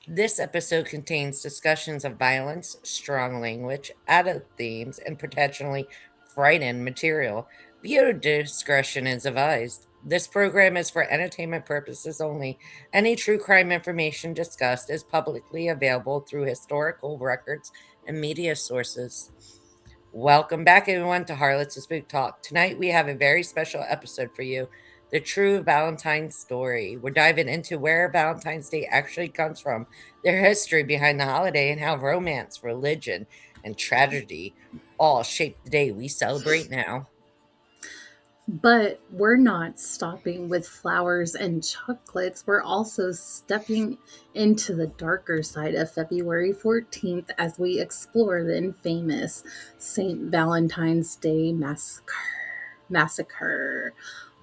This episode contains discussions of violence, strong language, adult themes, and potentially frightening material. Viewer discretion is advised. This program is for entertainment purposes only. Any true crime information discussed is publicly available through historical records and media sources. Welcome back, everyone, to Harlots of Spooktalk. Tonight, we have a very special episode for you, the true Valentine story. We're diving into where Valentine's Day actually comes from, their history behind the holiday, and how romance, religion, and tragedy all shape the day we celebrate now. But we're not stopping with flowers and chocolates. We're also stepping into the darker side of February 14th as we explore the infamous St. Valentine's Day massacre.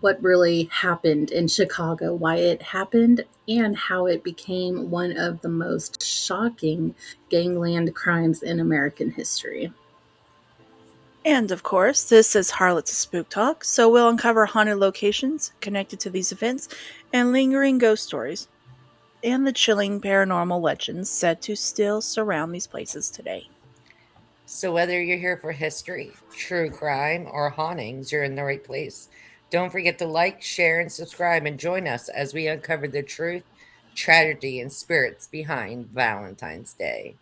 What really happened in Chicago, why it happened, and how it became one of the most shocking gangland crimes in American history. And of course, this is Harlots of Spooktalk, so we'll uncover haunted locations connected to these events and lingering ghost stories and the chilling paranormal legends said to still surround these places today. So, whether you're here for history, true crime, or hauntings, you're in the right place. Don't forget to like, share, and subscribe, and join us as we uncover the truth, tragedy, and spirits behind Valentine's Day.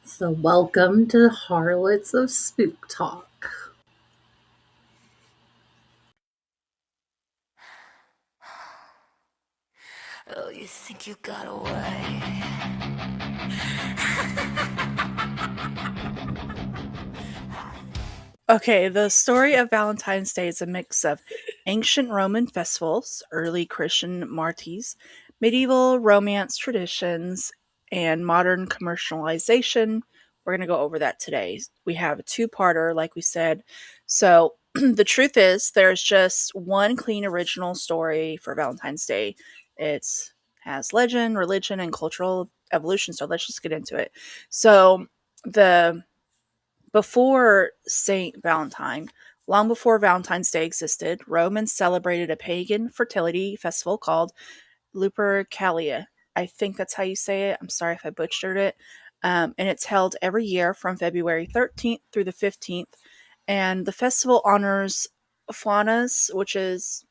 So, welcome to Harlots of Spook Talk. Oh, you think you got away? Okay, the story of Valentine's Day is a mix of ancient Roman festivals, early Christian martyrs, medieval romance traditions, and modern commercialization. We're going to go over that today. We have a two-parter, like we said. So, the truth is, there's just one clean original story for Valentine's Day. It has legend, religion, and cultural evolution. So, let's just get into it. So, the before Saint Valentine, long before Valentine's Day existed, Romans celebrated a pagan fertility festival called Lupercalia. I think that's how you say it. I'm sorry if I butchered it. And it's held every year from February 13th through the 15th. And the festival honors Faunus, which is,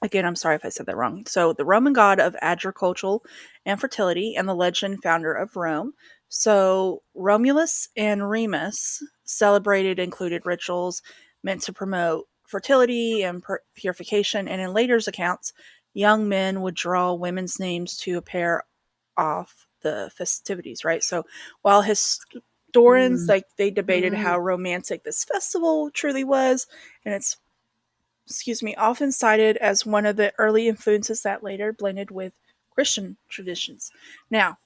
again, I'm sorry if I said that wrong. So, the Roman god of agricultural and fertility, and the legend founder of Rome. So, Romulus and Remus celebrated included rituals meant to promote fertility and purification, and in later accounts, young men would draw women's names to appear off the festivities, right? So, while historians Mm. they debated Mm. how romantic this festival truly was, and it's often cited as one of the early influences that later blended with Christian traditions. Now,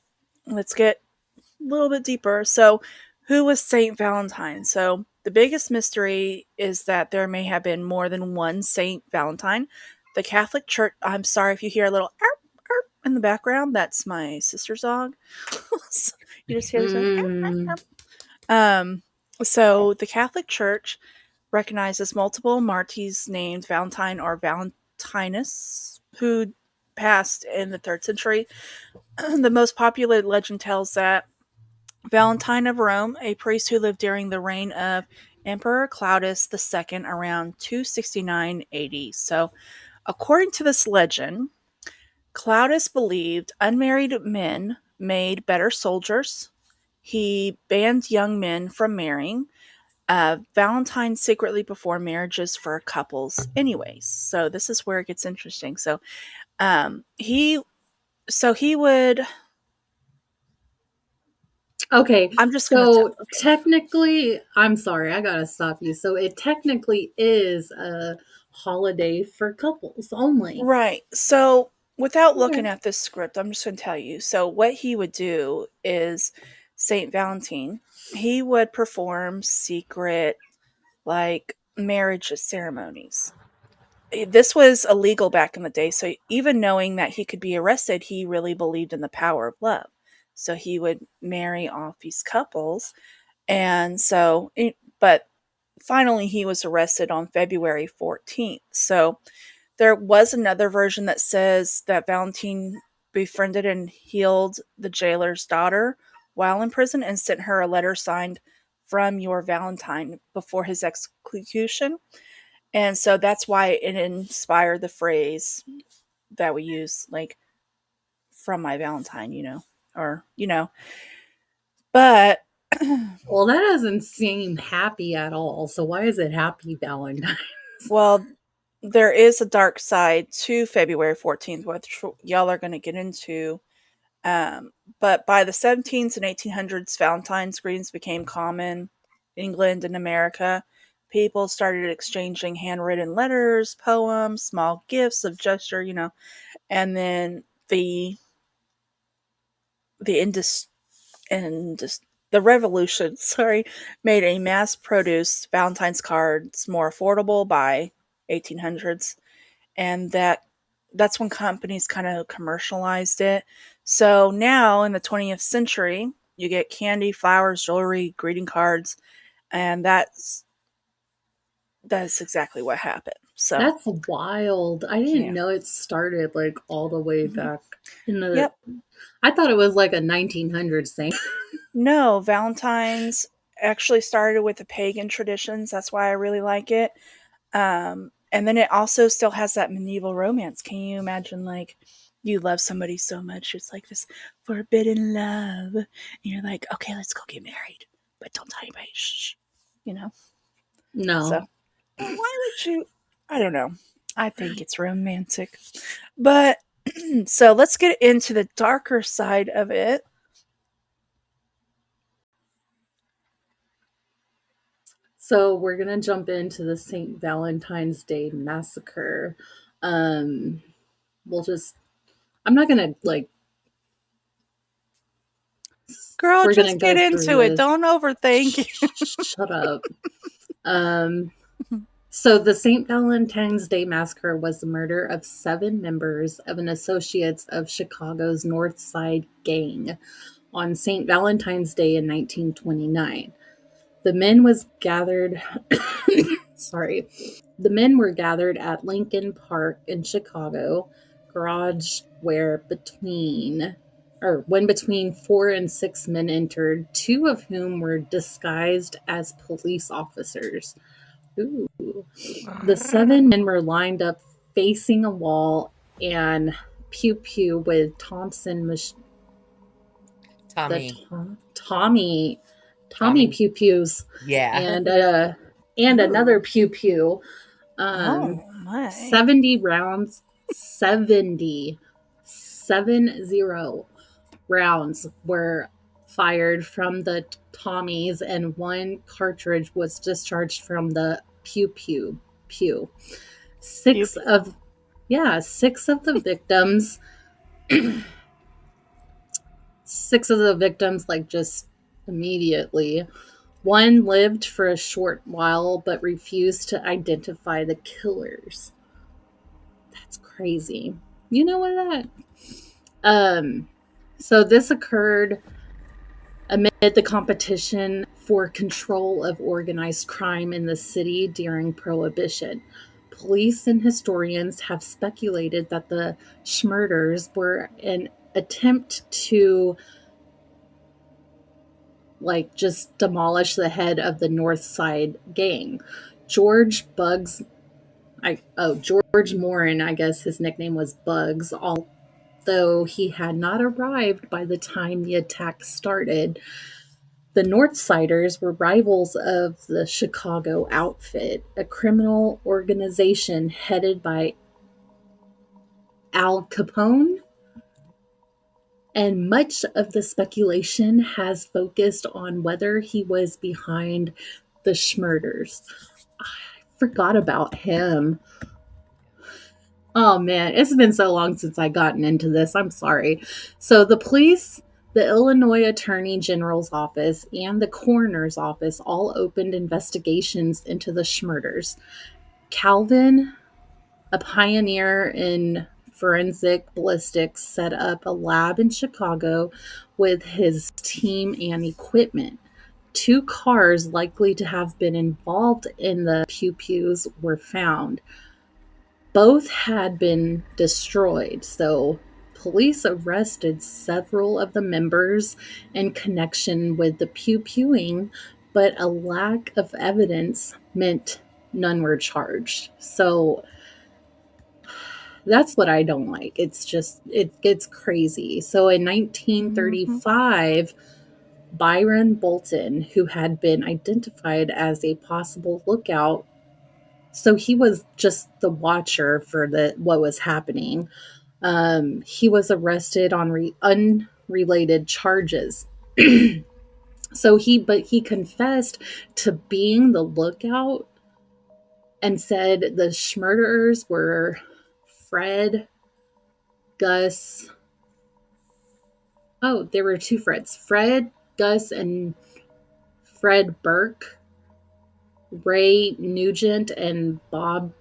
let's get a little bit deeper. So, who was Saint Valentine? So, the biggest mystery is that there may have been more than one Saint Valentine. The Catholic Church, I'm sorry if you hear a little arp, arp in the background, that's my sister's dog. You just hear this arp, arp, Mm. arp. Um, so the Catholic Church recognizes multiple martyrs named Valentine or Valentinus who passed in the 3rd century. The most popular legend tells that Valentine of Rome, a priest who lived during the reign of Emperor Claudius II around 269 AD. So, according to this legend, Claudius believed unmarried men made better soldiers. He banned young men from marrying. Valentine secretly performed marriages for couples, anyways. So this is where it gets interesting. So, he, he would. Okay, I'm just gonna tell. so technically, I'm sorry, I gotta stop you. So it technically is a holiday for couples only. Right. So without looking Okay. at this script, I'm just gonna tell you. So what he would do is Saint Valentine. He would perform secret like marriage ceremonies. This was illegal back in the day, so even knowing that he could be arrested, he really believed in the power of love. So he would marry off these couples, and but finally he was arrested on February 14th. So there was another version that says that Valentine befriended and healed the jailer's daughter while in prison and sent her a letter signed from your Valentine before his execution. And so that's why it inspired the phrase that we use, like, from my Valentine, or, but Well, that doesn't seem happy at all. So why is it Happy Valentine? well, there is a dark side to February 14th, which y'all are going to get into. But by the 1700s and 1800s, Valentine's greetings became common. England and America, people started exchanging handwritten letters, poems, small gifts of gesture, and then the the revolution, sorry, made a mass-produced Valentine's cards more affordable by 1800s, and that's when companies kind of commercialized it. So now in the 20th century, you get candy, flowers, jewelry, greeting cards, and that's exactly what happened. So That's wild. I didn't yeah. know it started like all the way Mhm. back in the. Yep. I thought it was like a 1900s thing. No, Valentine's actually started with the pagan traditions. That's why I really like it. And then it also still has that medieval romance. Can you imagine, like, you love somebody so much, it's like this forbidden love, and you're like, okay, let's go get married, but don't tell anybody, shh, you know? So, No. why would you? I don't know. I think it's romantic. But, so let's get into the darker side of it. So we're gonna jump into the St. Valentine's Day massacre. Um, we'll just. I'm not gonna like. Girl, We're gonna just go get through into it. this. Don't overthink. Shut up. Um, so the St. Valentine's Day Massacre was the murder of 7 members of an Associates of Chicago's North Side gang on St. Valentine's Day in 1929. The men was gathered sorry. The men were gathered at Lincoln Park in Chicago garage where when between 4 and 6 men entered, 2 of whom were disguised as police officers. Ooh. The 7 men were lined up facing a wall and pew pew with Tommy. Tommy Tommy. pew pews Yeah. and another pew pew. Oh my. 70 rounds, 70 rounds were fired from the Tommies, and 1 cartridge was discharged from the pew pew. Pew Six pew. of yeah, 6 of the victims like just immediately. 1 lived for a short while but refused to identify the killers. That's crazy. You know what that? So this occurred amid the competition for control of organized crime in the city during Prohibition. Police and historians have speculated that the Schmurders were an attempt to like just demolish the head of the North Side gang. George Bugs George Morin, I guess his nickname was Bugs, although he had not arrived by the time the attack started. The Northsiders were rivals of the Chicago Outfit, a criminal organization headed by Al Capone, and much of the speculation has focused on whether he was behind the Schmurders. I forgot about him. Oh man, it's been so long since I gotten into this. I'm sorry. So the police, the Illinois Attorney General's office, and the coroner's office all opened investigations into the Schmurders. Calvin, a pioneer in forensic ballistics, set up a lab in Chicago with his team and equipment. 2 cars likely to have been involved in the pew pews were found. Both had been destroyed, so police arrested several of the members in connection with the pew-pewing, but a lack of evidence meant none were charged. So that's what I don't like. It's just, it gets crazy. So in Mhm. 1935, Byron Bolton, who had been identified as a possible lookout, so he was just the watcher for what was happening. He was arrested on unrelated charges. But he confessed to being the lookout and said the murderers were Fred, Gus. Oh, there were two Freds: Fred, Gus, and Fred Burke, Ray Nugent, and Bob.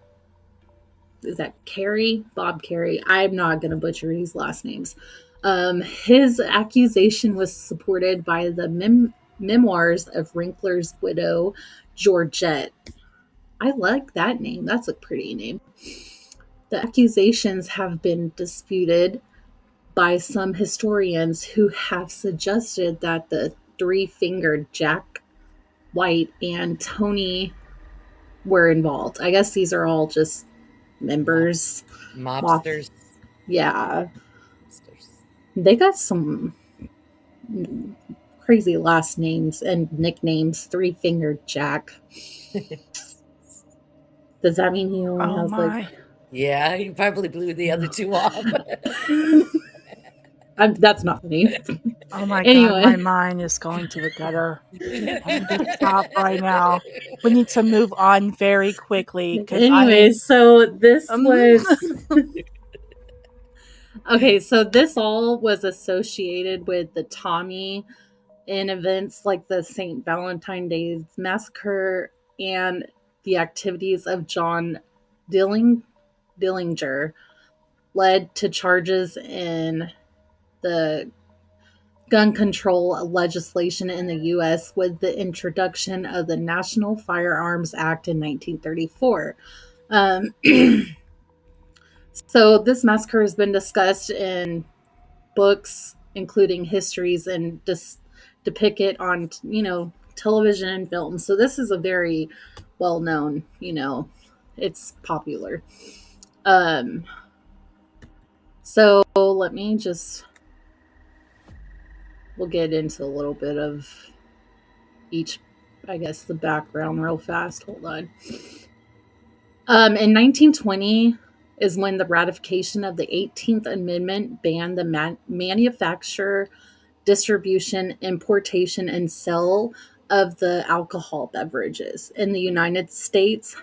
Is that Carey? Bob Carey. I'm not going to butcher his last names. His accusation was supported by the memoirs of Wrinkler's widow, Georgette. I like that name. That's a pretty name. The accusations have been disputed by some historians who have suggested that the three-fingered Jack White and Tony were involved. I guess these are all just members. Mobsters. Yeah, Mobsters. they got some crazy last names and nicknames. Three-fingered Jack. Does that mean he only Oh has like? my. Yeah, you probably blew the other two off. That's not funny. Oh my god, my Anyway, mind is going to the gutter. I need to stop right now. We need to move on very quickly because I anyway, am. so this Um, was okay. So this all was associated with the Tommy in events like the St. Valentine Day's Massacre and the activities of John Dillinger led to charges in the gun control legislation in the U.S. with the introduction of the National Firearms Act in 1934. Um, so this massacre has been discussed in books, including histories, and depicted on television and film. So this is a very well known. It's popular. Um, so let me just we'll get into a little bit of each, I guess, the background real fast. Hold on. In 1920 is when the ratification of the 18th Amendment banned the manufacture, distribution, importation, and sale of the alcohol beverages in the United States,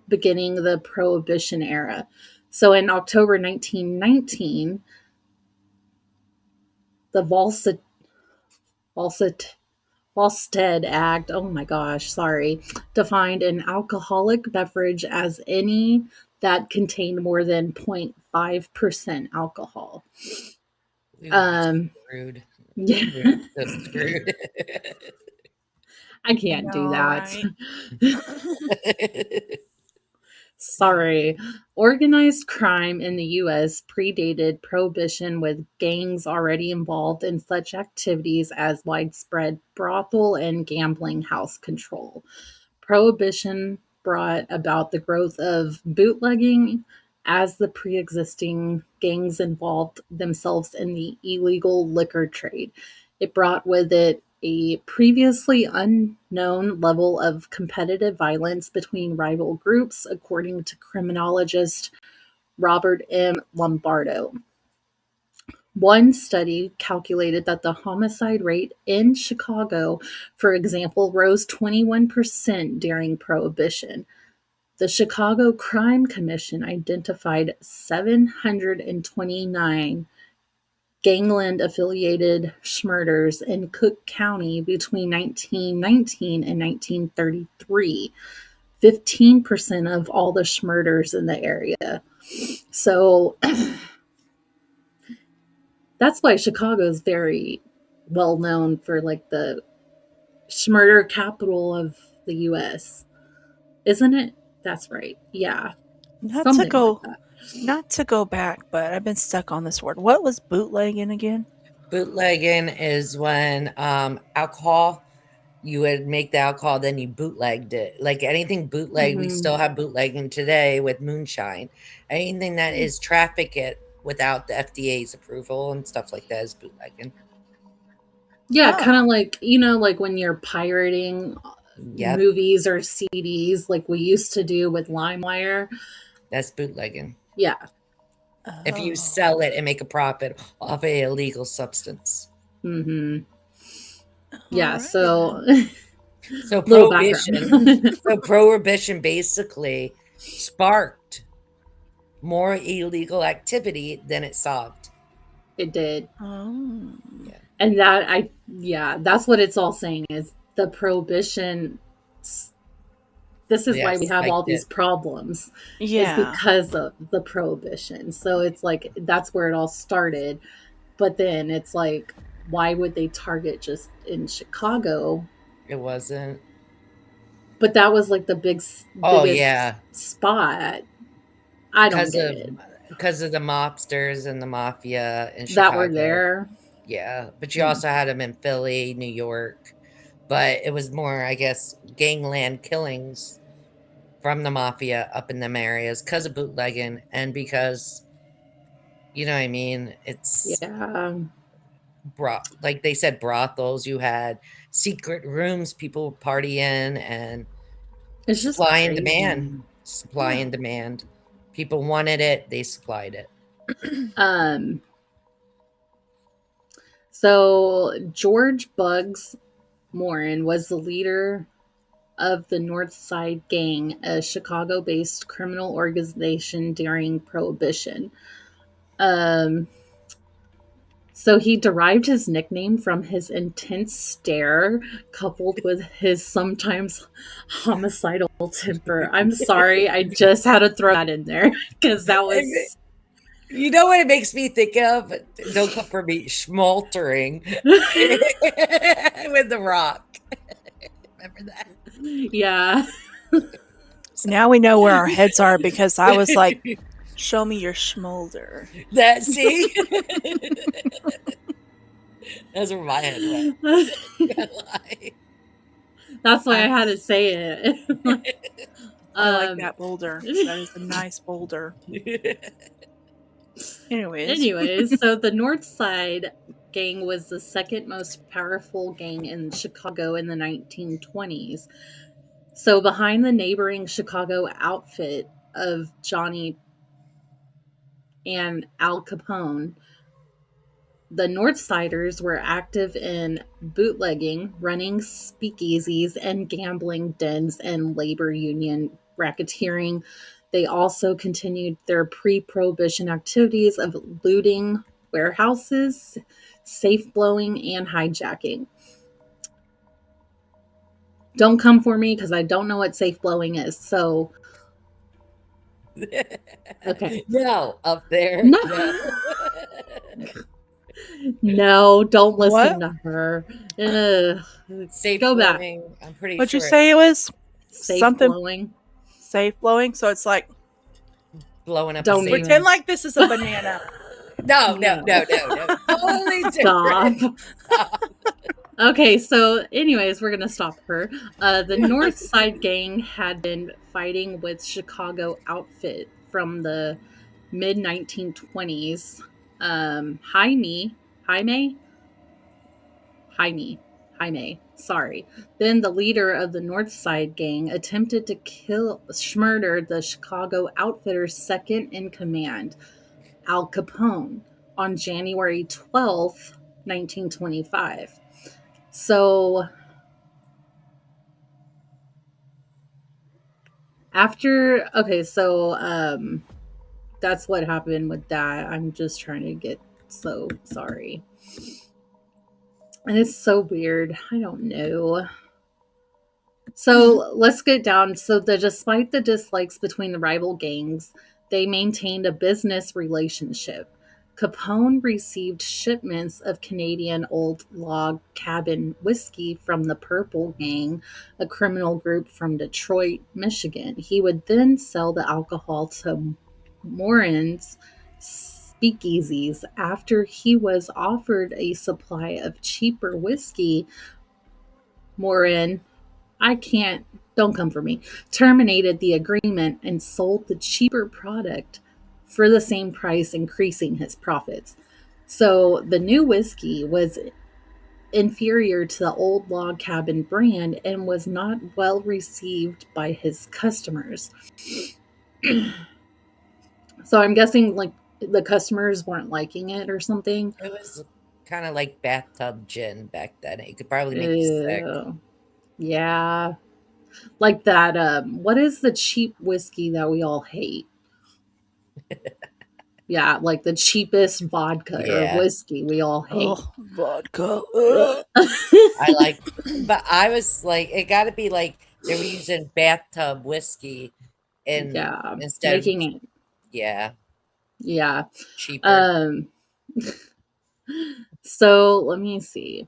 beginning the Prohibition era. So in October 1919, the Volstead Act, oh my gosh, sorry, defined an alcoholic beverage as any that contained more than 0.5% alcohol. We were Um, screwed. yeah, We were so screwed. I I can't do know, that. right? Sorry. Organized crime in the US predated Prohibition, with gangs already involved in such activities as widespread brothel and gambling house control. Prohibition brought about the growth of bootlegging as the pre existing gangs involved themselves in the illegal liquor trade. It brought with it a previously unknown level of competitive violence between rival groups, according to criminologist Robert M. Lombardo. One study calculated that the homicide rate in Chicago, for example, rose 21% during Prohibition. The Chicago Crime Commission identified 729 gangland affiliated murders in Cook County between 1919 and 1933. 15% of all the murders in the area. So that's why Chicago is very well known for like the murder capital of the US. Isn't it? That's right. Yeah. Not to Something like go that. Not to go back, but I've been stuck on this word. What was bootlegging again? Bootlegging is when alcohol, you would make the alcohol, then you bootlegged it. Like anything bootleg, we Hmm. still have bootlegging today with moonshine. Anything that is traffic it without the FDA's approval and stuff like that is bootlegging. Yeah, Oh. kind of like, like when you're pirating Yep, movies or CDs, like we used to do with LimeWire. that's bootlegging. Yeah. If you Oh. sell it and make a profit off a illegal substance. Hmm. All Yeah. righty then. So, So little background. prohibition basically sparked more illegal activity than it solved. It did. Oh. Yeah. And yeah, that's what it's all saying is the prohibition. This is Yeah, why we have all spiked these it. problems, is Yeah. because of the prohibition. So it's like that's where it all started. But then it's like, why would they target just in Chicago? It wasn't. But that was like the Oh biggest yeah, spot. I don't because get of it. because of the mobsters and the mafia in That were Chicago. there. Yeah, but you Hmm. also had them in Philly, New York. But it was more, I guess, gangland killings from the mafia up in them areas because of bootlegging and because you know what I mean. It's Yeah. like they said, brothels. You had secret rooms people would party in, and It's just supply and crazy. demand. Supply Yeah. and demand. People wanted it, they supplied it. Um so George Bugs Morin was the leader of the North Side Gang, a Chicago based criminal organization during Prohibition. Um, so he derived his nickname from his intense stare, coupled with his sometimes homicidal temper. I'm sorry, I just had to throw that in there because that was. You know what it makes me think of? Don't come for me. Schmaltering with the Rock. Remember that? Yeah. Now we know where our heads are because I was like, show me your schmolder. That see? That's where my head went. Can't lie. That's why I I, had to say it. I like um, that boulder. That is a nice boulder. Anyways, Anyways, so the North Side Gang was the second most powerful gang in Chicago in the 1920s. So behind the neighboring Chicago outfit of Johnny and Al Capone, the Northsiders were active in bootlegging, running speakeasies, and gambling dens and labor union racketeering. They also continued their pre prohibition activities of looting warehouses, safe blowing, and hijacking. Don't come for me because I don't know what safe blowing is. So, okay. No, up there. No, No. no, don't what? listen to her. Safe Go back. blowing. I'm pretty What'd you sure say it was? Safe Something blowing. safe blowing. So it's like, blowing up a Don't safe. pretend even. like this is a banana. No, no, no, No. no, no. Totally Stop. different. Stop. Okay, so anyways, we're gonna stop her. The North Side Gang had been fighting with Chicago Outfit from the mid 1920s. Jaime, Jaime, Jaime. Sorry. Then the leader of the North Side Gang attempted to murder the Chicago Outfitter's second in command, Al Capone, on January 12th, 1925. So that's what happened with that. I'm just trying to get so sorry. And it's so weird. I don't know. So let's get down. So despite the dislikes between the rival gangs, they maintained a business relationship. Capone received shipments of Canadian old log cabin whiskey from the Purple Gang, a criminal group from Detroit, Michigan. He would then sell the alcohol to Morin's speakeasies after he was offered a supply of cheaper whiskey. Morin, I can't, don't come for me, terminated the agreement and sold the cheaper product for the same price, increasing his profits. So the new whiskey was inferior to the old log cabin brand and was not well received by his customers. So I'm guessing like the customers weren't liking it or something. It was kind of like bathtub gin back then. It could probably make you sick. Ew. Yeah. Like that what is the cheap whiskey that we all hate? Yeah, like the cheapest vodka or Yeah, whiskey we all hate. Oh, vodka. I like, but I was like, it got to be like they were using bathtub whiskey and Yeah, instead of, making it. yeah, Yeah. cheaper. Um so let me see.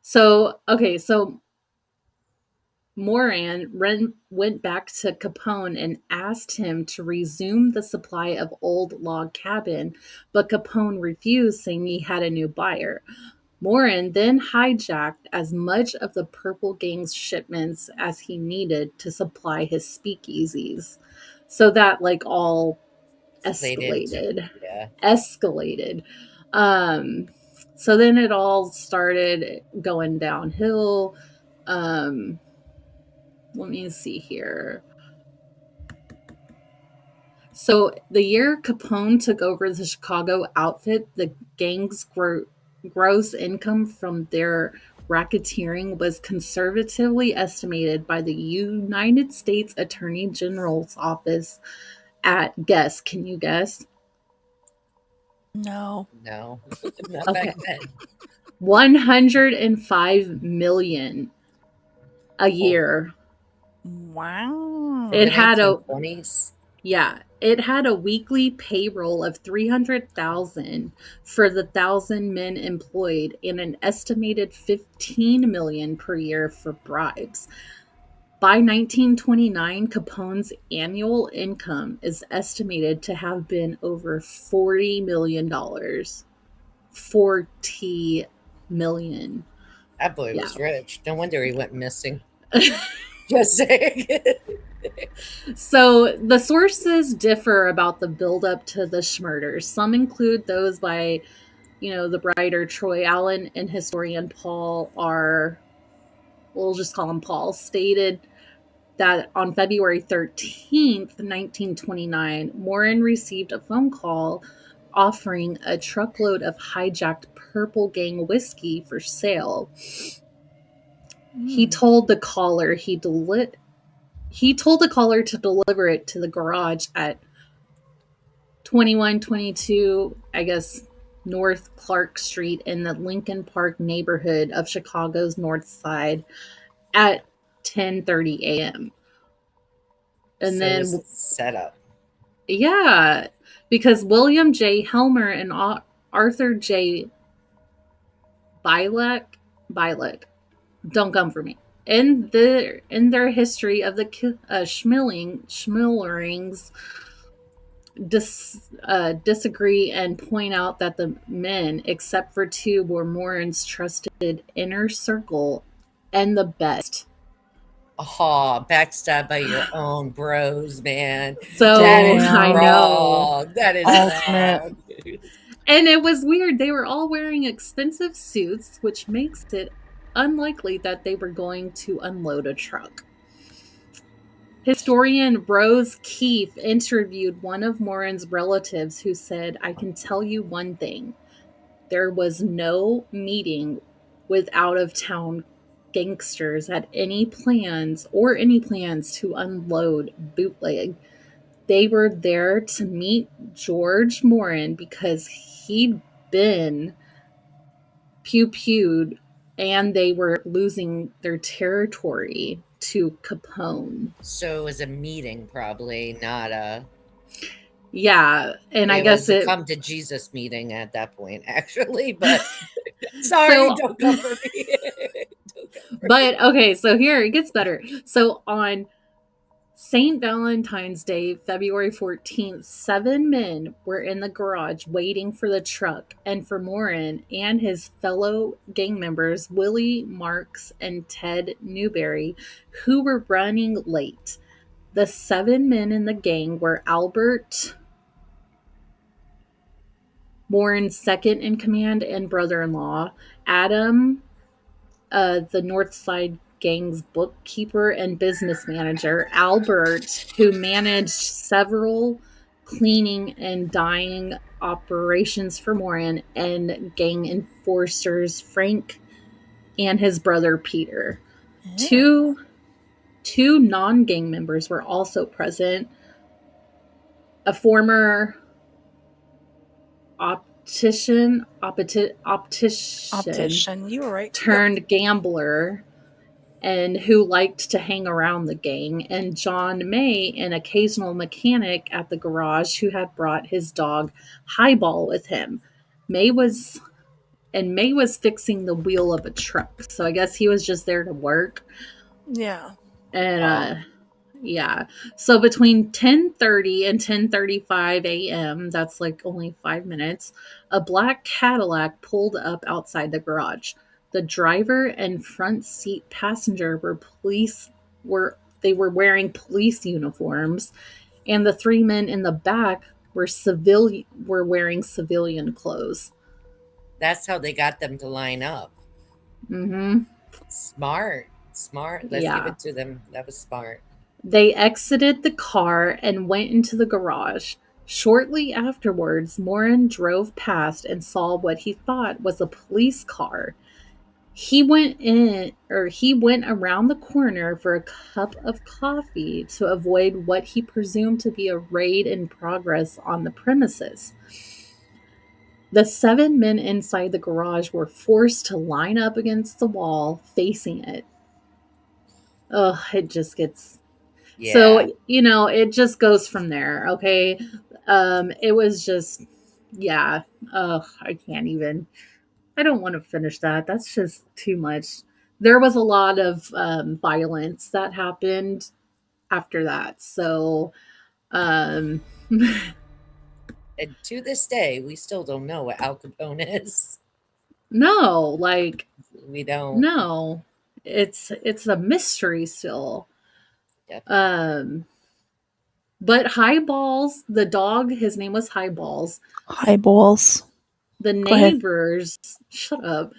So okay, so Moran went back to Capone and asked him to resume the supply of old log cabin, but Capone refused, saying he had a new buyer. Morin then hijacked as much of the Purple Gang's shipments as he needed to supply his speakeasies. So that like all Played into, escalated. yeah. Escalated. Um so then it all started going downhill. Um let me see here. So the year Capone took over the Chicago outfit, the gang's gross income from their racketeering was conservatively estimated by the United States Attorney General's office at guess. Can you guess? No. No, not back Okay. then. 105 million a Oh, year. in the It Wow. had a 1920s. Yeah, it had a weekly payroll of 300,000 for the 1,000 men employed and an estimated 15 million per year for bribes. By 1929, Capone's annual income is estimated to have been over $40 million. dollars. 40 million. That boy Yeah. was rich. No wonder he went missing. Just saying. So the sources differ about the buildup to the murders. Some include those by, the writer Troy Allen and historian Paul R. We'll just call him Paul, stated that on February 13th, 1929, Morin received a phone call offering a truckload of hijacked Purple Gang whiskey for sale. He Mm. told the caller he told the caller to deliver it to the garage at 2122, I guess, North Clark Street in the Lincoln Park neighborhood of Chicago's North Side at 10:30 a.m. And So it was a then setup. yeah, because William J. Helmer and Arthur J. Bilek, don't come for me. In their history of the Schmillerings disagree and point out that the men, except for two, were Morin's trusted inner circle and the best. Oh, backstabbed by your own bros, man. That So is I Damn. know. wrong. That is Ultimate. wrong. And it was weird. They were all wearing expensive suits, which makes it unlikely that they were going to unload a truck. Historian Rose Keefe interviewed one of Morin's relatives who said, I can tell you one thing. There was no meeting with out of town gangsters at any plans to unload bootleg. They were there to meet George Morin because he'd been pew-pewed and they were losing their territory to Capone. So it was a meeting, probably, not a. Yeah, and I It guess was a it come to Jesus meeting at that point, actually. But sorry, so don't come for me. Don't come for me. but okay, so here it gets better. So on St. Valentine's Day, February 14th, 7 men were in the garage waiting for the truck and for Morin and his fellow gang members, Willie Marks and Ted Newberry, who were running late. The 7 men in the gang were Albert, Morin's second in command and brother in law, Adam, the North Side Gang's bookkeeper and business manager, Albert, who managed several cleaning and dyeing operations for Morin, and gang enforcers Frank and his brother Peter. Two non-gang members were also present. A former optician, You were right. turned gambler and who liked to hang around the gang, and John May, an occasional mechanic at the garage who had brought his dog Highball with him. May was fixing the wheel of a truck, so I guess he was just there to work. Yeah. And yeah. So between 10:30 and 10:35 a.m., that's like only 5 minutes, a black Cadillac pulled up outside the garage. The driver and front seat passenger were wearing police uniforms, and the 3 men in the back were wearing civilian clothes. That's how they got them to line up. Mhm. Smart. Let's give Yeah. it to them. That was smart. They exited the car and went into the garage. Shortly afterwards, Morin drove past and saw what he thought was a police car. He went around the corner for a cup of coffee to avoid what he presumed to be a raid in progress on the premises. The 7 men inside the garage were forced to line up against the wall facing it. Ugh, it just gets Yeah. So, it just goes from there, okay? It was just, yeah. I can't even. I don't want to finish that. That's just too much. There was a lot of violence that happened after that. So, um, And to this day, we still don't know what Al Capone is. no, like, We don't. no. It's a mystery still. Definitely. But Highballs, the dog, his name was Highballs. Highballs. The Go ahead. neighbors, shut up.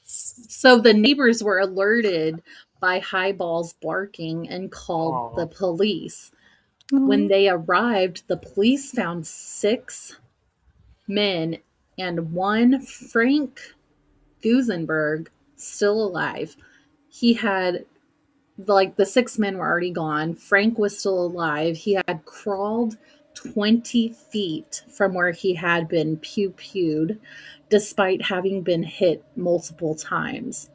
So the neighbors were alerted by Highballs barking and called the police. When they arrived, the police found 6 men and one Frank Gusenberg still alive. He had, like, the 6 men were already gone. Frank was still alive. He had crawled 20 feet from where he had been pew-pewed, despite having been hit multiple times.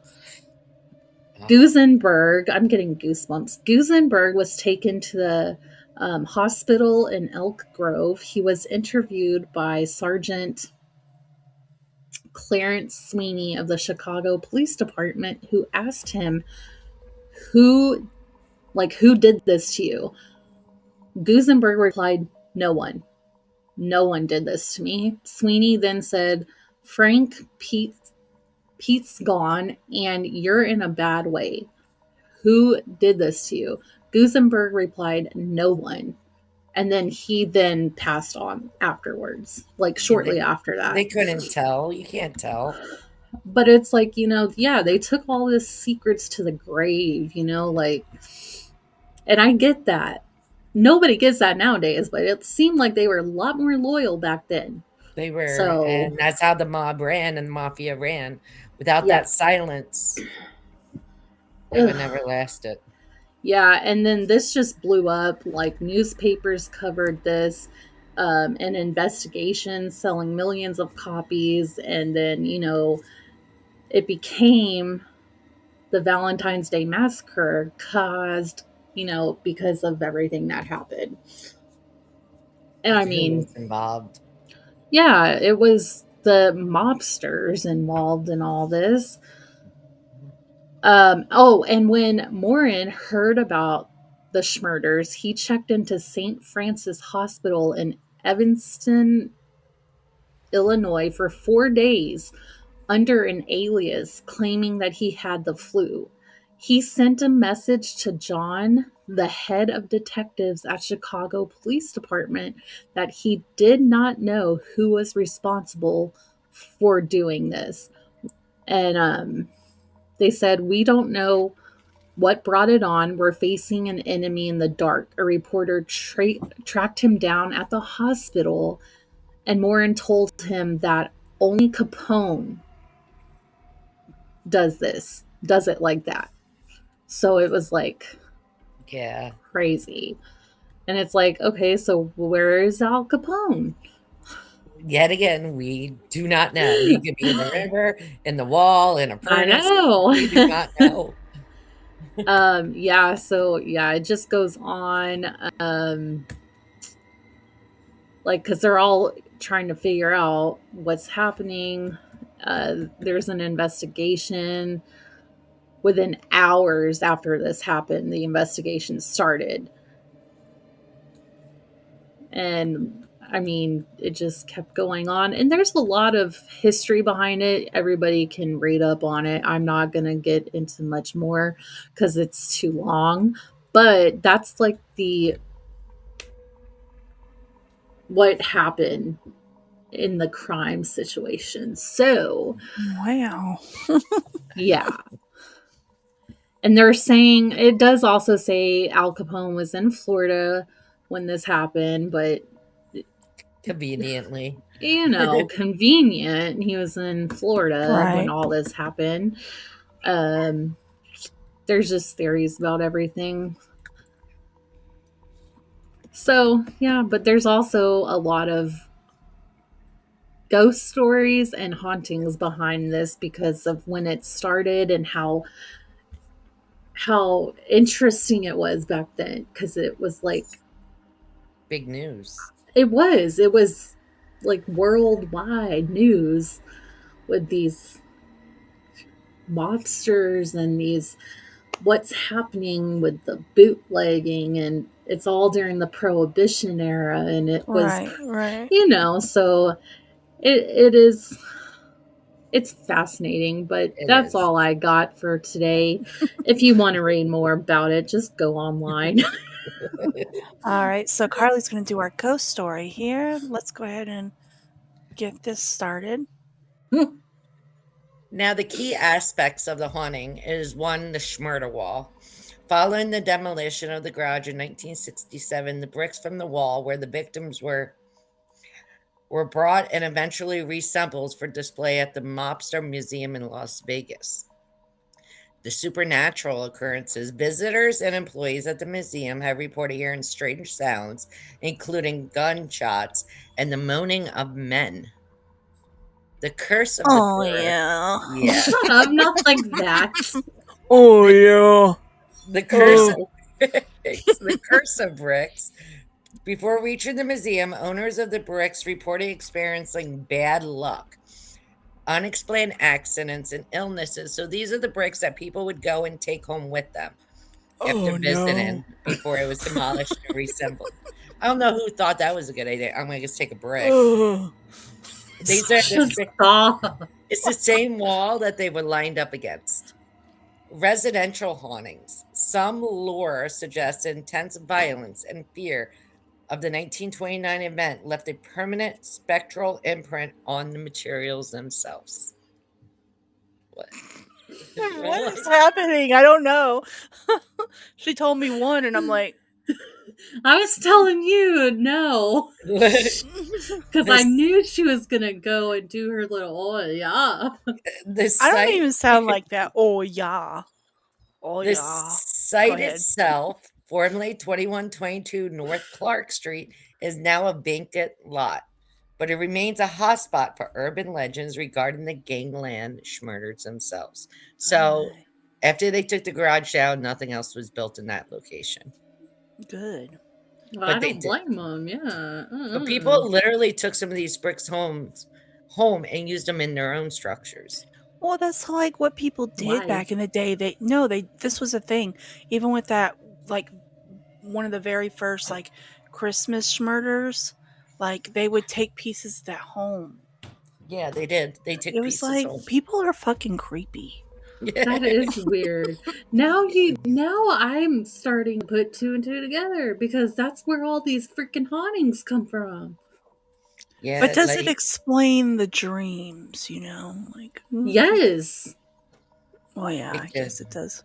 Gusenberg, I'm getting goosebumps. Gusenberg was taken to the hospital in Elk Grove. He was interviewed by Sergeant Clarence Sweeney of the Chicago Police Department, who asked him, who did this to you? Gusenberg replied, no one. No one did this to me. Sweeney then said, Frank, Pete's gone, and you're in a bad way. Who did this to you? Gusenberg replied, no one. And then he passed on afterwards, like shortly after that. They couldn't tell. You can't tell. But it's like, yeah, they took all these secrets to the grave, like, and I get that. Nobody gets that nowadays, but it seemed like they were a lot more loyal back then. They were. So, and that's how the mob ran and the mafia ran. Without that silence, it would never lasted. Yeah, and then this just blew up. Like, newspapers covered this, an investigation selling millions of copies, and then, it became the Valentine's Day Massacre caused, because of everything that happened. And I mean, who was involved? Yeah, it was the mobsters involved in all this. And when Morin heard about the Schmurders, he checked into St. Francis Hospital in Evanston, Illinois for 4 days under an alias claiming that he had the flu. He sent a message to John, the head of detectives at Chicago Police Department, that he did not know who was responsible for doing this. And they said, "We don't know what brought it on. We're facing an enemy in the dark." A reporter tracked him down at the hospital, and Morin told him that only Capone does it like that. So it was like Yeah. crazy. And it's like, okay, so where is Al Capone? Yet again, we do not know. He could be in the river, in the wall, in a I furnace. We do know. not know. Yeah, so yeah, it just goes on. Like, because they're all trying to figure out what's happening. There's an investigation. Within hours after this happened, the investigation started. And I mean, it just kept going on. And there's a lot of history behind it. Everybody can read up on it. I'm not going to get into much more because it's too long. But that's like the what happened in the crime situation. So, Wow. yeah. And they're saying it does also say Al Capone was in Florida when this happened, but Conveniently. convenient. He was in Florida when Right. all this happened. Um, there's just theories about everything. So, yeah, but there's also a lot of ghost stories and hauntings behind this because of when it started and how interesting it was back then because it was like Big news. it was like worldwide news with these mobsters and these what's happening with the bootlegging, and it's all during the prohibition era, and it was Right. Right. so it is it's fascinating, but It that's is. all I got for today. If you want to read more about it, just go online. All right. So Carly's going to do our ghost story here. Let's go ahead and get this started. Now, the key aspects of the haunting is one, the Schmurder Wall. Following the demolition of the garage in 1967, the bricks from the wall where the victims were brought and eventually reassembled for display at the Mobster Museum in Las Vegas. The supernatural occurrences. Visitors and employees at the museum have reported hearing strange sounds, including gunshots and the moaning of men. The curse of the Oh, brick. yeah. Yeah. Shut up, not like that. Oh, yeah. The curse Oh. it's the curse of bricks. Before reaching the museum, owners of the bricks reported experiencing bad luck, unexplained accidents, and illnesses. So these are the bricks that people would go and take home with them after Oh, no. visiting before it was demolished and reassembled. I don't know who thought that was a good idea. I'm gonna just take a brick. Oh. These are Just stop. it's the same wall that they were lined up against. Residential hauntings. Some lore suggests intense violence and fear of the 1929 event left a permanent spectral imprint on the materials themselves. What? What is happening? I don't know. She told me one, and I'm like, I was telling you no. Because I This knew she was going to go and do her little, oh, yeah. the I don't site even sound like that. Oh, yeah. Oh, the yeah. Go site ahead. itself, formerly 2122 North Clark Street, is now a vacant lot, but it remains a hotspot for urban legends regarding the gangland Schmurders themselves. So My. after they took the garage down, nothing else was built in that location. Good. Well, I But they don't did. blame them. Yeah. But people literally took some of these bricks home and used them in their own structures. Well, that's like what people did Why? back in the day. This was a thing. Even with that, like one of the very first like Christmas murders. Like they would take pieces of that home. Yeah, they did. They took It was pieces like home. people are fucking creepy. That is weird. Now I'm starting to put two and two together because that's where all these freaking hauntings come from. But Yeah, does it like explain the dreams, you know? Like Yes. well yeah, it I could. guess it does.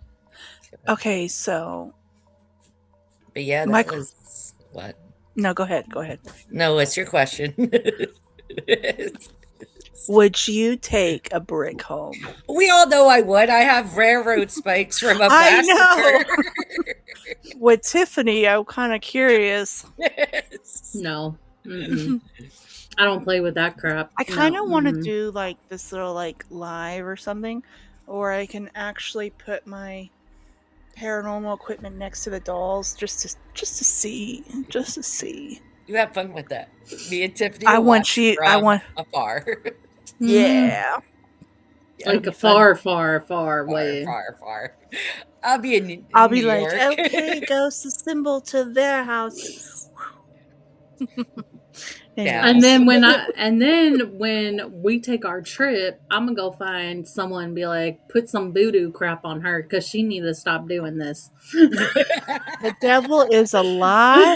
Okay, so But yeah, my that was what? no, go ahead, go ahead. No, what's your question? Would you take a brick home? We all know I would. I have railroad spikes from a I massacre. know. With Tiffany, I'm kind of curious. No. Mm-mm. I don't play with that crap. I No. kind of want to Mm-mm. do like this little like live or something, or I can actually put my paranormal equipment next to the dolls just to see. You have fun with that. Me and Tiffany I will want watch you. I from want. afar. Mm. Yeah, it'll Yeah, Like a be fun. far, far, far far, way. far, far. I'll be in I'll be New like, York. okay, ghost assemble to their houses. Yeah. And Anyways, then when we take our trip, I'm gonna go find someone and be like, put some voodoo crap on her because she need to stop doing this. the devil is a lie,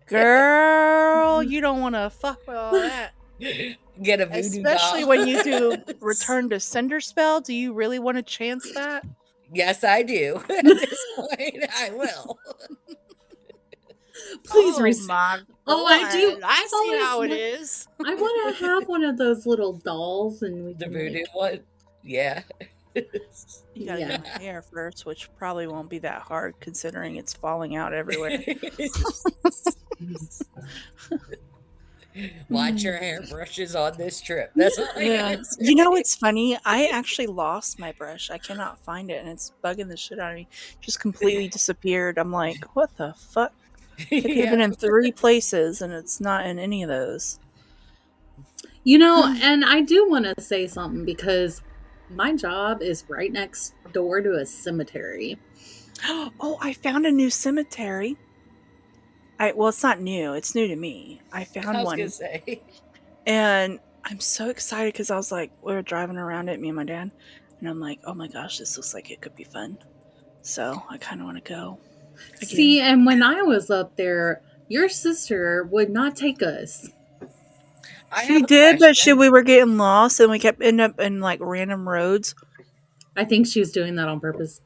girl. You don't want to fuck with all that. Get a voodoo Especially doll. when you do return to sender spell. Do you really want to chance that? Yes, I do. At this point, I will. Please, Oh my oh, I do. lord! I I've see how it always. is. I want to have one of those little dolls, and we The can voodoo like, one? Yeah. You gotta yeah. get my hair first, which probably won't be that hard considering it's falling out everywhere. Watch your hairbrushes on this trip. That's all I Yeah. gotta You know say. what's funny? I actually lost my brush. I cannot find it and it's bugging the shit out of me. Just completely disappeared. I'm like, what the fuck? It could have Yeah. been in 3 places and it's not in any of those. And I do want to say something because my job is right next door to a cemetery. Oh, I found a new cemetery. Well, it's not new. It's new to me. I I found was gonna one say. and I'm so excited because I was like, we were driving around it, me and my dad, and I'm like, oh my gosh, this looks like it could be fun. So I kind of want to go again. See, and when I was up there, your sister would not take us. I She have a did, but question. we were getting lost and we kept ending up in like random roads. I think she was doing that on purpose.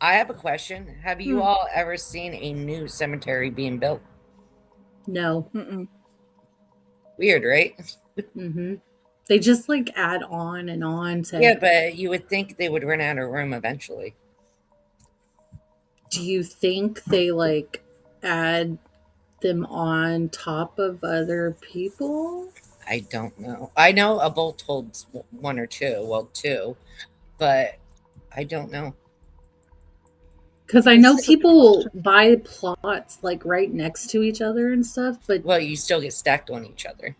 I have a question. Have you Hmm. all ever seen a new cemetery being built? No. Mm-mm. Weird, right? Mm-hmm. They just like add on and on to. Yeah, but you would think they would run out of room eventually. Do you think they like add them on top of other people? I don't know. I know a bolt holds one or two, well, two, but I don't know. Because I This know is a good people question. buy plots like right next to each other and stuff, but Well, you still get stacked on each other.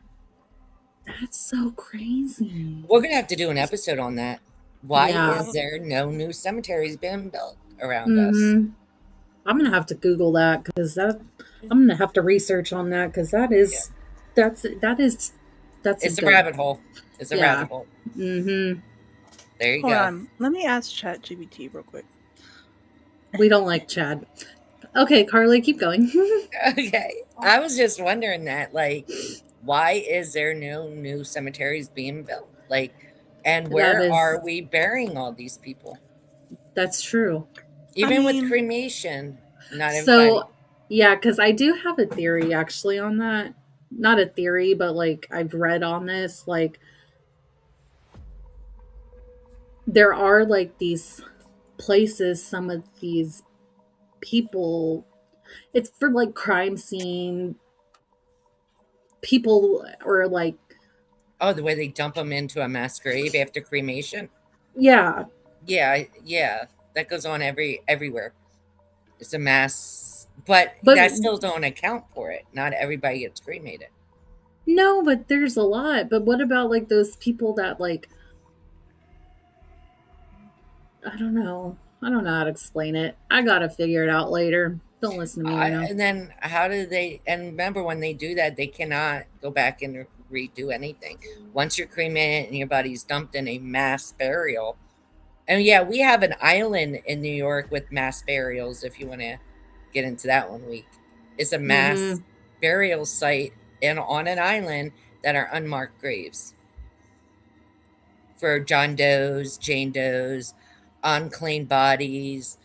that's so crazy. We're gonna have to do an episode on that. Why Yeah. is there no new cemeteries being built around us? Mm-hmm. I'm gonna have to Google that because I'm gonna have to research on that because Yeah, that's a it's a dope. rabbit hole. It's a Yeah. rabbit hole. Mm-hmm. There you Hold go. on. Let me ask ChatGPT real quick. We don't like Chad. Okay, Carly, keep going. Okay, I was just wondering that, like, why is there no new cemeteries being built? Like, and That where is are we burying all these people? that's true. I Even with mean, cremation, not everybody. So yeah, because I do have a theory actually on that. Not a theory, but like I've read on this. Like there are like these places, some of these people, it's for like crime scene people or like, Oh, the way they dump them into a mass grave after cremation. yeah, Yeah, yeah, that goes on everywhere. It's a mass, but but that still don't account for it. Not everybody gets cremated. no, but there's a lot. But what about like those people that like, I don't know how to explain it. I gotta figure it out later. Don't listen to me right now. And then how do they? And remember, when they do that, they cannot go back and redo anything. Once you're cremated and your body's dumped in a mass burial, and yeah, we have an island in New York with mass burials. If you want to get into that one week, it's a mass burial site and on an island that are unmarked graves for John Does, Jane Does, unclaimed bodies,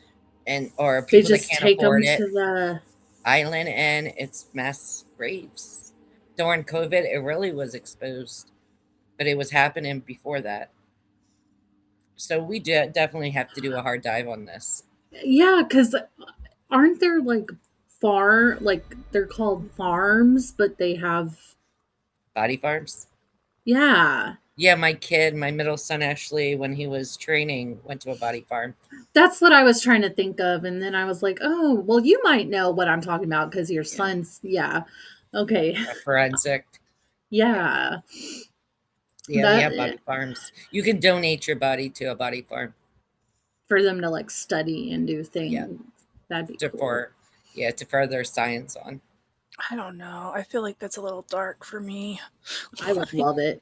and or They people that just can't take afford them it. to the. Island, and it's mass graves. During COVID, it really was exposed, but it was happening before that. So we definitely have to do a hard dive on this. Yeah, because aren't there like like they're called farms, but they have. Body farms. Yeah. Yeah, my middle son Ashley, when he was training, went to a body farm. That's what I was trying to think of. And then I was like, oh, well, you might know what I'm talking about because your Yeah, son's. Yeah. Okay. a forensic. Yeah. Yeah, we have That body farms. You can donate your body to a body farm. for them to like study and do Yeah, things. That'd be to cool. to further science on. I don't know. I feel like that's a little dark for me. I would love it.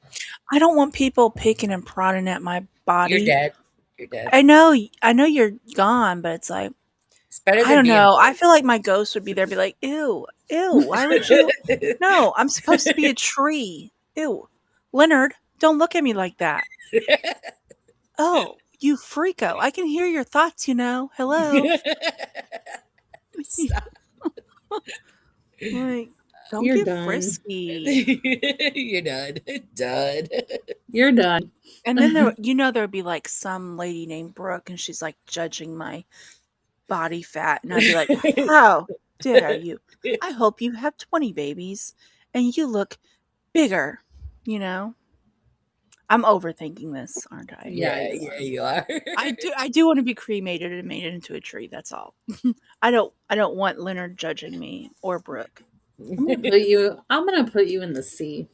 I don't want people picking and prodding at my You're body. dead. You're dead. I know you're gone, but it's like It's better I than don't being know. I feel like my ghost would be there, be like, ew, why would you? No, I'm supposed to be a tree. Ew, Leonard, don't look at me like that. Oh, you freako! I can hear your thoughts. Hello. Stop. Like, don't You're get done. frisky. You're done. Done. You're done. And then there would be like some lady named Brooke, and she's like judging my body fat, and I'd be like, how dare you? I hope you have 20 babies and you look bigger. I'm overthinking this, aren't I? Yeah, you are. I do want to be cremated and made into a tree. That's all. I don't want Leonard judging me or Brooke. I'm gonna put you in the sea.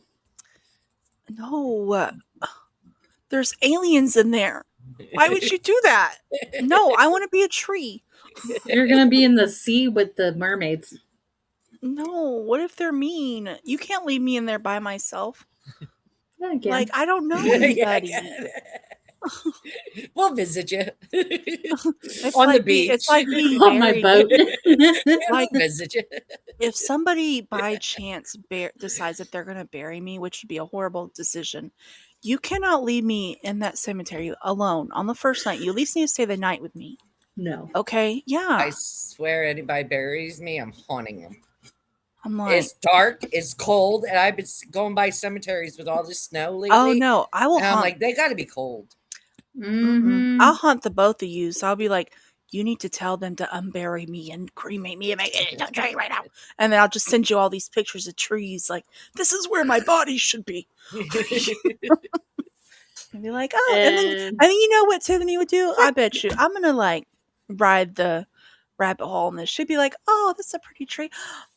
No, there's aliens in there. Why would you do that? No, I want to be a tree. You're gonna be in the sea with the mermaids. No, what if they're mean? You can't leave me in there by myself. Yeah, again. Like, I don't know Yeah, anybody. we'll visit you It's on like the beach. It's like being on my married. boat. Like visit you. If somebody by chance decides that they're going to bury me, which would be a horrible decision, you cannot leave me in that cemetery alone on the first night. You at least need to stay the night with me. No. Okay? Yeah. I swear, anybody buries me, I'm haunting them. I'm like, It's dark, it's cold, and I've been going by cemeteries with all this snow lately. oh no, I will and I'm haunt. like, they got to be cold. Mm-hmm. I'll haunt the both of you. So I'll be like, you need to tell them to unbury me and cremate me and make it into a tree right now. And then I'll just send you all these pictures of trees. Like, this is where my body should be. And be like, oh, and then you know what Tiffany would do? I bet you. I'm gonna like ride the rabbit hole in this. She'd be like, oh, that's a pretty tree.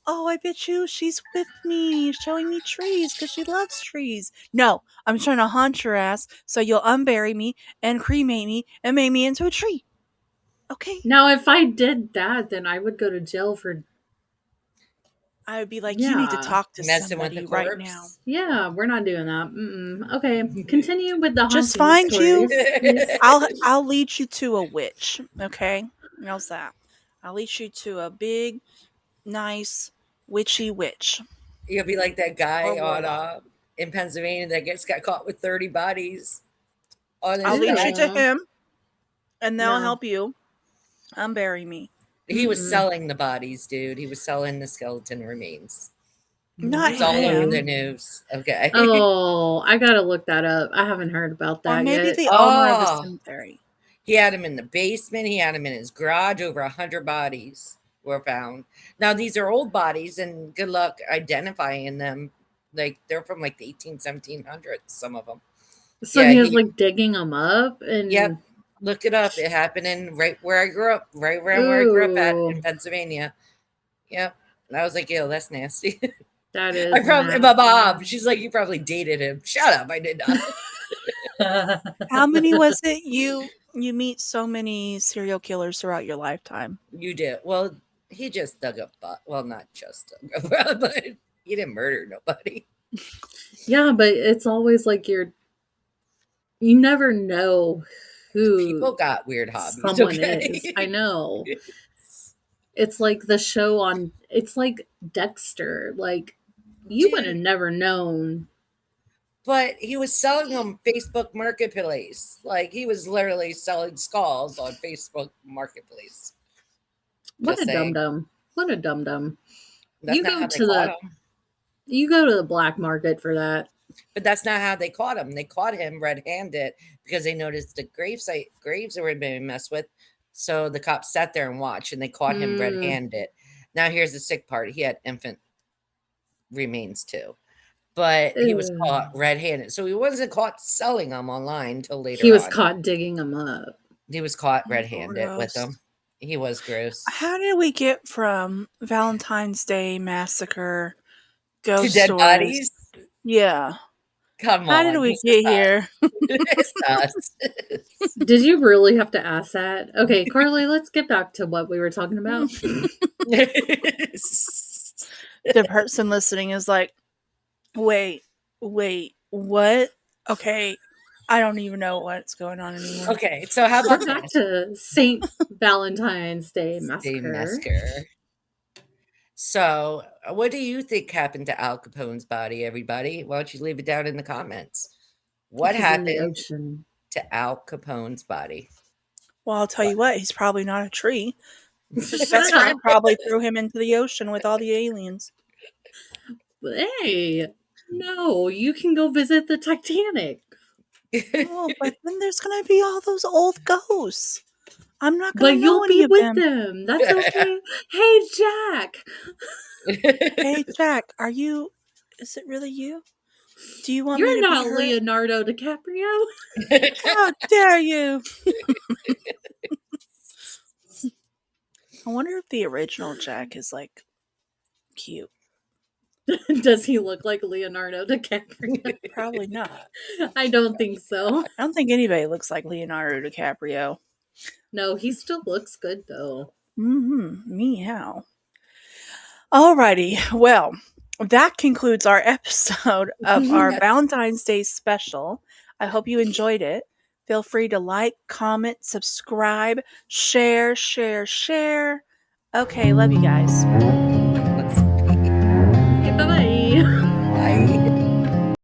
Oh, I bet you she's with me, showing me trees because she loves trees. No, I'm trying to haunt your ass so you'll unbury me and cremate me and make me into a tree. Okay. Now, if I did that, then I would go to jail for. I would be like, you need to talk to messing with somebody the right corpse. now. Yeah, we're not doing that. Okay, continue with the Just haunting find you. stories, please. I'll lead you to a witch. Okay, how's that? I'll lead you to a big, nice, witchy witch. You'll be like that guy Or on warlock. in Pennsylvania that got caught with 30 bodies on I'll his lead back. you to him, and they'll No. help you unbury me. He was selling the bodies, dude. He was selling the skeleton remains. Not It's all over him. the news. Okay. Oh, I gotta look that up. I haven't heard about that Or maybe yet. the owner of the Oh. cemetery. He had him in the basement. He had him in his garage. Over 100 bodies were found. Now, these are old bodies, and good luck identifying them. Like, they're from like the 1700s, some of them. So Yeah, he was he- like digging them up, and Yep. Look it up. It happened in right where I grew up, right around where I grew up at Ooh. in Pennsylvania. Yep. And I was like, ew, that's nasty. that is. I probably, nasty. my mom, she's like, you probably dated him. Shut up. I did not. How many was it? You meet so many serial killers throughout your lifetime. You did. Well, He just dug a butt. Well, not just dug a butt, but he didn't murder nobody. Yeah, but it's always like you never know People who got weird hobbies, someone is. I okay? know. It's like the show on it's like Dexter. Like you would have Dude, never known. but he was selling on Facebook Marketplace. Like he was literally selling skulls on Facebook Marketplace. What Just a dum saying. dum. What a dum dum. That's You not go how they to caught the him. you go to the black market for that. But that's not how they caught him. They caught him red-handed because they noticed the graves were being messed with. So the cops sat there and watched, and they caught him Hmm. red-handed. Now here's the sick part: he had infant remains too, but he was Ew. caught red-handed. So he wasn't caught selling them online till He later was on. caught digging them up. He was caught Oh, red-handed with gross. them. He was gross. How did we get from Valentine's Day massacre, To ghost dead stories? bodies? Yeah. Come How did on, we this is get here? us. It's us. Did you really have to ask that? Okay, Carly, let's get back to what we were talking about. The person listening is like, wait, what? Okay, I don't even know what's going on anymore. Okay, so how We're about back this? to St. Valentine's Day Day Massacre. Massacre. So, what do you think happened to Al Capone's body, everybody? Why don't you leave it down in the comments? What He's in the happened ocean. to Al Capone's body? Well, I'll tell What? you what, he's probably not a tree. His best Shut friend up. probably threw him into the ocean with all the aliens. Hey, no, you can go visit the Titanic. Oh, but then there's gonna be all those old ghosts. I'm not gonna But know you'll any be of with them. them. That's okay. Hey, Jack. Hey, Jack, are you? Is it really you? Do you want me You're to be not her? Leonardo DiCaprio. How dare you? I wonder if the original Jack is like cute. Does he look like Leonardo DiCaprio? Probably not. I don't think so. I don't think anybody looks like Leonardo DiCaprio. No, he still looks good though. Meow. Alrighty. Well, that concludes our episode of our Valentine's Day special. I hope you enjoyed it. Feel free to like, comment, subscribe, share, share, share. Okay, love you guys. Let's see. Okay, bye-bye. Bye.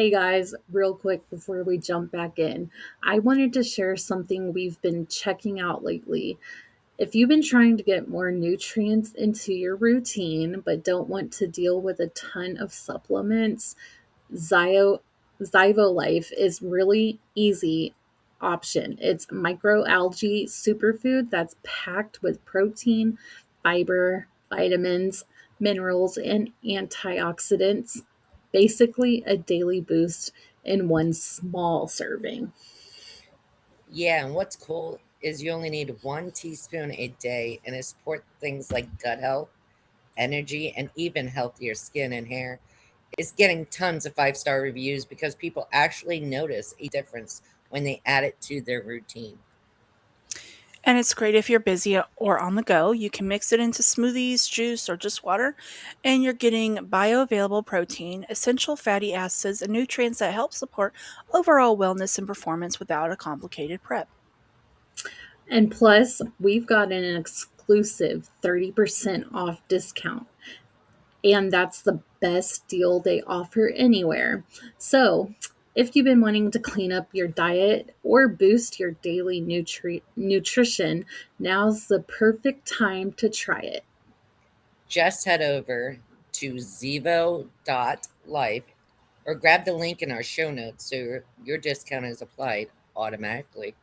Hey guys, real quick before we jump back in, I wanted to share something we've been checking out lately. If you've been trying to get more nutrients into your routine but don't want to deal with a ton of supplements, Zio Life is really easy option. It's microalgae superfood that's packed with protein, fiber, vitamins, minerals, and antioxidants. Basically, a daily boost in one small serving. Yeah, and what's cool is you only need 1 teaspoon a day, and it supports things like gut health, energy, and even healthier skin and hair. It's getting tons of 5-star reviews because people actually notice a difference when they add it to their routine. And it's great if you're busy or on the go. You can mix it into smoothies, juice, or just water, and you're getting bioavailable protein, essential fatty acids, and nutrients that help support overall wellness and performance without a complicated prep. And plus, we've got an exclusive 30% off discount. And that's the best deal they offer anywhere. So, if you've been wanting to clean up your diet or boost your daily nutrition, now's the perfect time to try it. Just head over to zivo.life or grab the link in our show notes so your discount is applied automatically.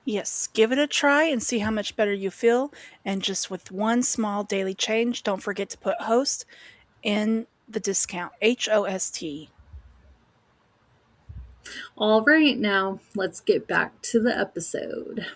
Yes, give it a try and see how much better you feel. And just with one small daily change, don't forget to put host in the discount HOST. All right, now let's get back to the episode.